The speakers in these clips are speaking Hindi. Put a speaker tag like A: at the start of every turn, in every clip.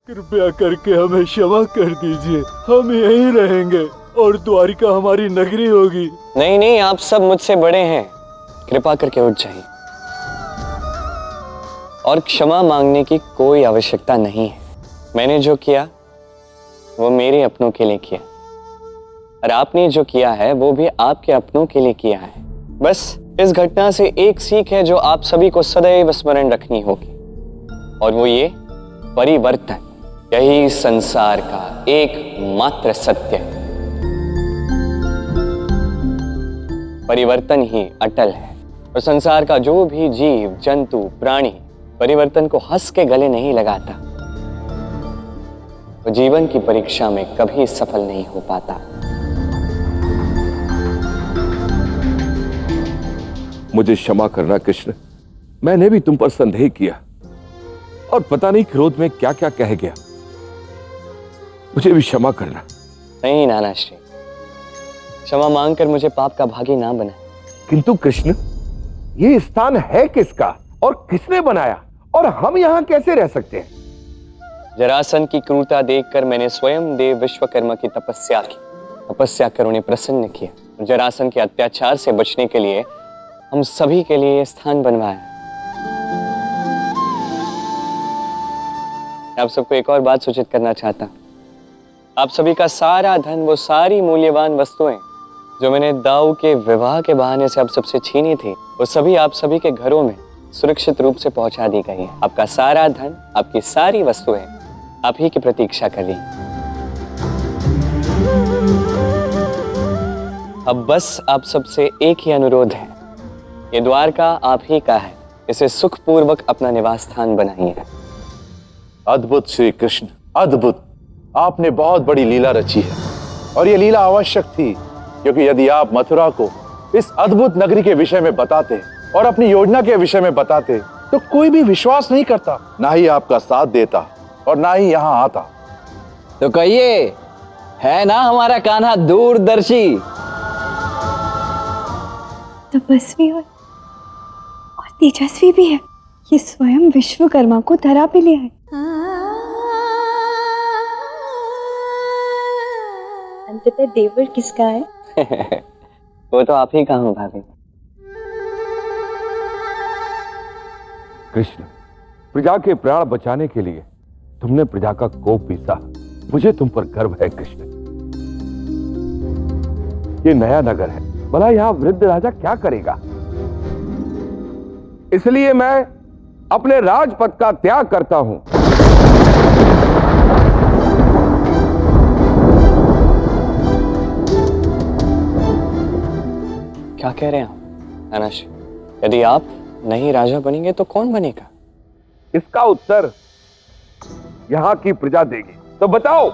A: कृपया करके हमें क्षमा कर दीजिए। हम यहीं रहेंगे और द्वारिका हमारी नगरी होगी।
B: नहीं नहीं, आप सब मुझसे बड़े हैं, कृपा करके उठ जाइए। और क्षमा मांगने की कोई आवश्यकता नहीं है। मैंने जो किया वो मेरे अपनों के लिए किया, और आपने जो किया है वो भी आपके अपनों के लिए किया है। बस इस घटना से एक सीख है जो आप सभी को सदैव स्मरण रखनी होगी, और वो ये परिवर्तन, यही संसार का एकमात्र सत्य है। परिवर्तन ही अटल है, और संसार का जो भी जीव जंतु प्राणी परिवर्तन को हंस के गले नहीं लगाता, वो जीवन की परीक्षा में कभी सफल नहीं हो पाता।
C: मुझे क्षमा करना कृष्ण, मैंने भी तुम पर संदेह किया और पता नहीं क्रोध में क्या क्या कह गया। मुझे भी क्षमा करना।
B: नहीं नाना श्री, क्षमा मांगकर मुझे पाप का भागी ना बनाए।
C: किंतु कृष्ण, ये स्थान है किसका और किसने बनाया, और हम यहाँ कैसे रह सकते हैं?
B: जरासंध की क्रूरता देखकर मैंने स्वयं देव विश्वकर्मा की तपस्या की। तपस्या कर उन्हें प्रसन्न किया। जरासंध के अत्याचार से बचने के लिए हम सभी के लिए स्थान बनवाया। आप सबको एक और बात सूचित करना चाहता, आप सभी का सारा धन, वो सारी मूल्यवान वस्तुएं जो मैंने दाऊ के विवाह के बहाने से आप सबसे छीनी थी, वो सभी आप सभी के घरों में सुरक्षित रूप से पहुंचा दी गई है। आपका सारा धन, आपकी सारी वस्तुएं आप ही की प्रतीक्षा कर रही। अब बस आप सबसे एक ही अनुरोध है, ये द्वारका आप ही का है, इसे सुखपूर्वक अपना निवास स्थान बनाइए।
D: अद्भुत श्री कृष्ण, अद्भुत। आपने बहुत बड़ी लीला रची है, और यह लीला आवश्यक थी, क्योंकि यदि आप मथुरा को इस अद्भुत नगरी के विषय में बताते और अपनी योजना के विषय में बताते, तो कोई भी विश्वास नहीं करता, ना ही आपका साथ देता और ना ही यहाँ आता।
E: तो कहिए, है ना हमारा कान्हा दूरदर्शी,
F: तपस्वी और तेजस्वी भी है। ये स्वयं विश्वकर्मा को धरा पे लिया है। अंततः देवर किसका है?
B: वो तो आप ही का हूँ भाभी।
C: कृष्ण, प्रजा के प्राण बचाने के लिए तुमने प्रजा का कोप पीसा। मुझे तुम पर गर्व है कृष्ण। ये नया नगर है, भला यहाँ वृद्ध राजा क्या करेगा? इसलिए मैं अपने राजपद का त्याग करता हूं।
B: क्या कह रहे हैं आप नाना श्री? यदि आप नहीं राजा बनेंगे तो कौन बनेगा?
C: इसका उत्तर यहां की प्रजा देगी। तो बताओ,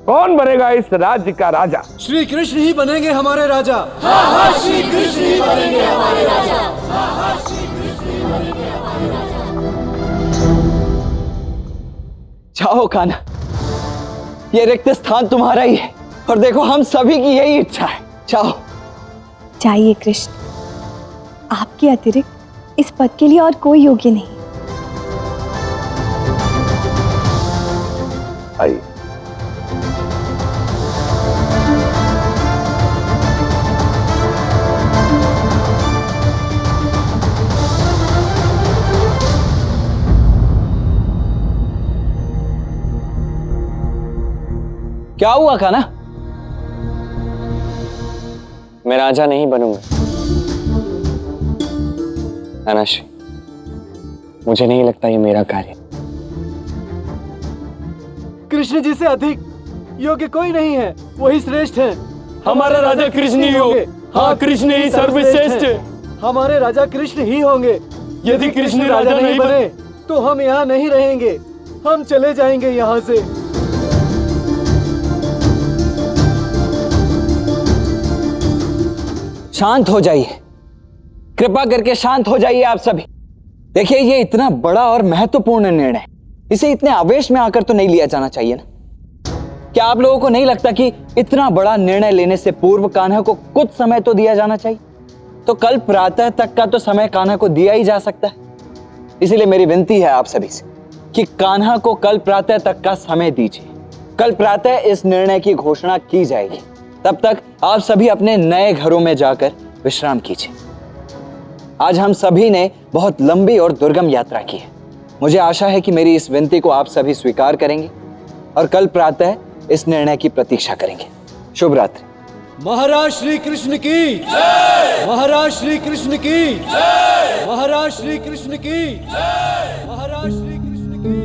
C: कौन बनेगा इस राज्य का राजा?
A: श्री कृष्ण ही बनेंगे हमारे राजा।
G: हाँ हाँ, श्री कृष्ण ही बनेंगे हमारे राजा। हाँ हाँ, श्री कृष्ण ही बनेंगे हमारे राजा।
E: जाओ कान्हा, ये रिक्त स्थान तुम्हारा ही है, और देखो हम सभी की यही इच्छा है। जाओ।
F: जाइए कृष्ण, आपके अतिरिक्त इस पद के लिए और कोई योग्य नहीं।
C: आइए।
E: क्या हुआ कान्हा?
B: मैं राजा नहीं बनूंगा नाना श्री, मुझे नहीं लगता ये मेरा कार्य।
A: कृष्ण जी से अधिक योग्य कोई नहीं है, वही श्रेष्ठ है।
H: हमारा राजा कृष्ण ही होंगे। हाँ, कृष्ण ही सर्वश्रेष्ठ है।
A: हमारे राजा कृष्ण ही होंगे।
H: यदि कृष्ण राजा नहीं बने
A: तो हम यहाँ नहीं रहेंगे, हम चले जाएंगे यहाँ से।
E: शांत हो जाइए, कृपा करके शांत हो जाइए आप सभी। देखिए, ये इतना बड़ा और महत्वपूर्ण निर्णय, इसे इतने आवेश में आकर तो नहीं लिया जाना चाहिए ना। क्या आप लोगों को नहीं लगता कि इतना बड़ा निर्णय लेने से पूर्व कान्हा को कुछ समय तो दिया जाना चाहिए? तो कल प्रातः तक का तो समय कान्हा को दिया ही जा सकता है। इसीलिए मेरी विनती है आप सभी से कि कान्हा को कल प्रातः तक का समय दीजिए। कल प्रातः इस निर्णय की घोषणा की जाएगी। तब तक आप सभी अपने नए घरों में जाकर विश्राम कीजिए। आज हम सभी ने बहुत लंबी और दुर्गम यात्रा की है। मुझे आशा है कि मेरी इस विनती को आप सभी स्वीकार करेंगे और कल प्रातः इस निर्णय की प्रतीक्षा करेंगे। शुभ रात्रि।
H: महाराज श्री कृष्ण की जय। महाराज श्री कृष्ण की जय। महाराज श्री कृष्ण की जय। महाराज श्री कृष्ण की।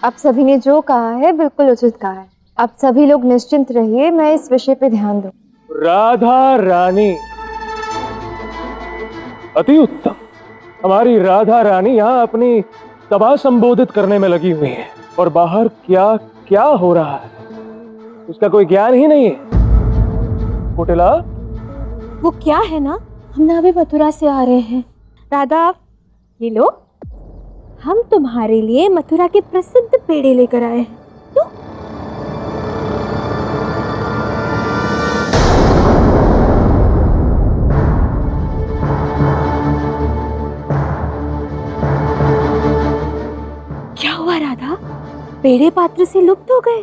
F: आप सभी ने जो कहा है बिल्कुल उचित कहा है। आप सभी लोग निश्चिंत रहिए, मैं इस विषय पे ध्यान दूं।
A: राधा रानी, अति उत्तम। हमारी राधा रानी यहाँ अपनी सभा संबोधित करने में लगी हुई है और बाहर क्या क्या हो रहा है उसका कोई ज्ञान ही नहीं है। कुटिला,
F: वो क्या है ना, हम ना अभी मथुरा से आ रहे हैं। राधा, ये लो, हम तुम्हारे लिए मथुरा के प्रसिद्ध पेड़े लेकर आए हैं। तो क्या हुआ राधा? पेड़े पात्र से लुप्त हो गए।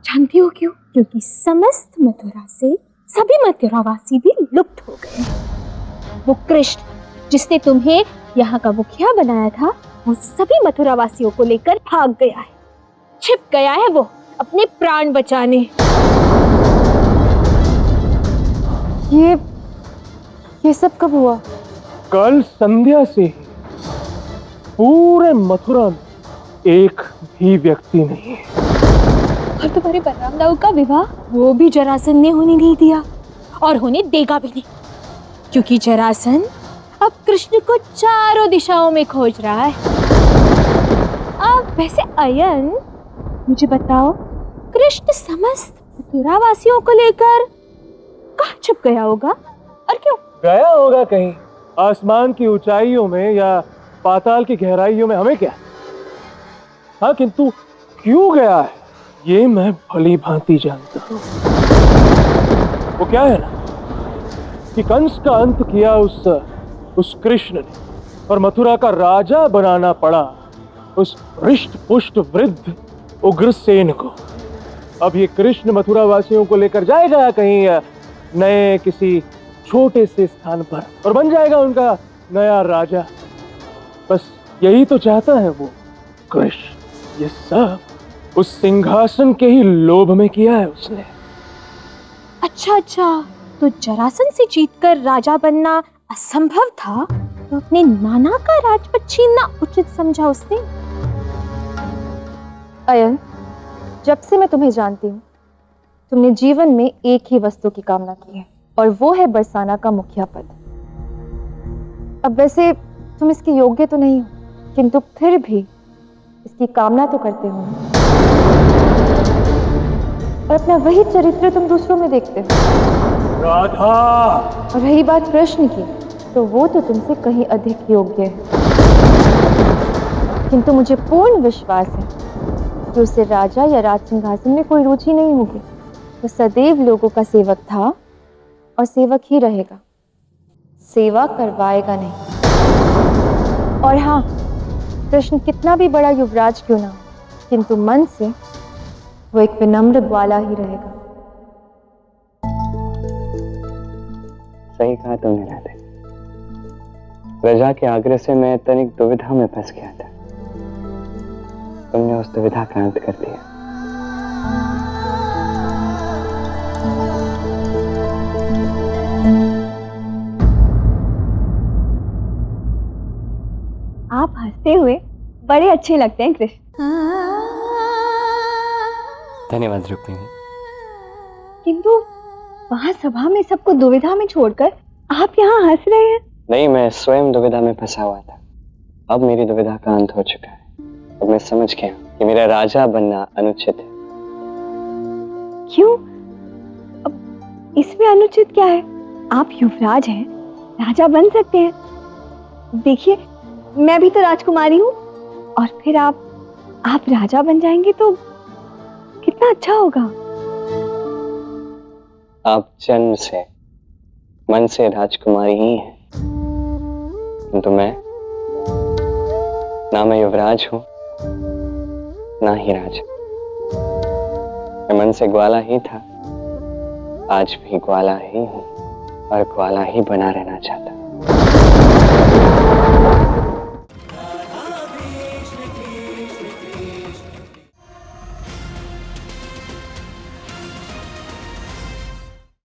F: जानती हो क्यों? क्योंकि समस्त मथुरा से सभी मथुरावासी भी लुप्त हो गए। वो कृष्ण जिसने तुम्हें यहाँ का मुखिया बनाया था, वो सभी मथुरावासियों को लेकर भाग गया है। छिप गया है वो अपने प्राण बचाने। ये सब कब हुआ?
A: कल संध्या से ही पूरे मथुरा में एक भी व्यक्ति नहीं है।
F: और तुम्हारे बलराम दाऊ का विवाह, वो भी जरासंध ने होने नहीं दिया और होने देगा भी नहीं, क्योंकि जरासंध अब कृष्ण को चारों दिशाओं में खोज रहा है। अब वैसे अयन, मुझे बताओ, कृष्ण समस्त मथुरावासियों को लेकर कहाँ छुप गया होगा और क्यों?
A: गया होगा कहीं आसमान की ऊंचाइयों में या पाताल की गहराइयों में, हमें क्या। हाँ, किंतु क्यों गया है ये मैं भली भांति जानता हूँ। वो क्या है ना कि कंस का अंत किया उस कृष्ण ने और मथुरा का राजा बनाना पड़ा उस हृष्ट पुष्ट वृद्ध उग्रसेन को। अब ये कृष्ण मथुरा वासियों को लेकर जाएगा कहीं नए किसी छोटे से स्थान पर और बन जाएगा उनका नया राजा। बस यही तो चाहता है वो कृष्ण। ये सब उस सिंहासन के ही लोभ में किया है उसने।
F: अच्छा, तो जरासंध से जीतकर राजा बनना असंभव था, तो अपने नाना का राजपद छीनना उचित समझा उसने। अयन, जब से मैं तुम्हें जानती हूँ, तुमने जीवन में एक ही वस्तु की कामना की है और वो है बरसाना का मुखिया पद। अब वैसे तुम इसके योग्य तो नहीं हो, किंतु फिर भी इसकी कामना तो करते हो और अपना वही चरित्र तुम दूसरों में देखते हो।
A: राधा,
F: और रही बात कृष्ण की, तो वो तो तुमसे कहीं अधिक योग्य है। किंतु मुझे पूर्ण विश्वास है कि उसे राजा या राज सिंहासन में कोई रुचि नहीं होगी। वो सदैव लोगों का सेवक था और सेवक ही रहेगा, सेवा करवाएगा नहीं। और हाँ, कृष्ण कितना भी बड़ा युवराज क्यों ना हो, किंतु मन से वो एक विनम्र ग्वाला ही रहेगा।
B: सही कहा तुमने राधे। प्रजा के आग्रह से मैं तनिक दुविधा में फंस गया था। तुमने उस दुविधा का अंत कर दिया।
F: आप हंसते हुए बड़े अच्छे लगते हैं कृष्ण।
B: धन्यवाद रुक्मिणी।
F: किंतु वहां सभा में सबको दुविधा में छोड़कर आप यहाँ हंस रहे हैं।
B: नहीं, मैं स्वयं दुविधा में फंसा हुआ था। अब मेरी दुविधा का अंत हो चुका है। अब मैं समझ गया कि मेरा राजा बनना अनुचित है।
F: क्यों? अब इसमें अनुचित क्या है? आप युवराज हैं, राजा बन सकते हैं। देखिए, मैं भी तो राजकुमारी हूँ और फिर आप राजा बन जाएंगे तो कितना अच्छा होगा।
B: आप जन्म से मन से राजकुमारी ही हैं। किंतु मैं, ना मैं युवराज हूं ना ही राजा। मैं मन से ग्वाला ही था, आज भी ग्वाला ही हूं और ग्वाला ही बना रहना चाहता।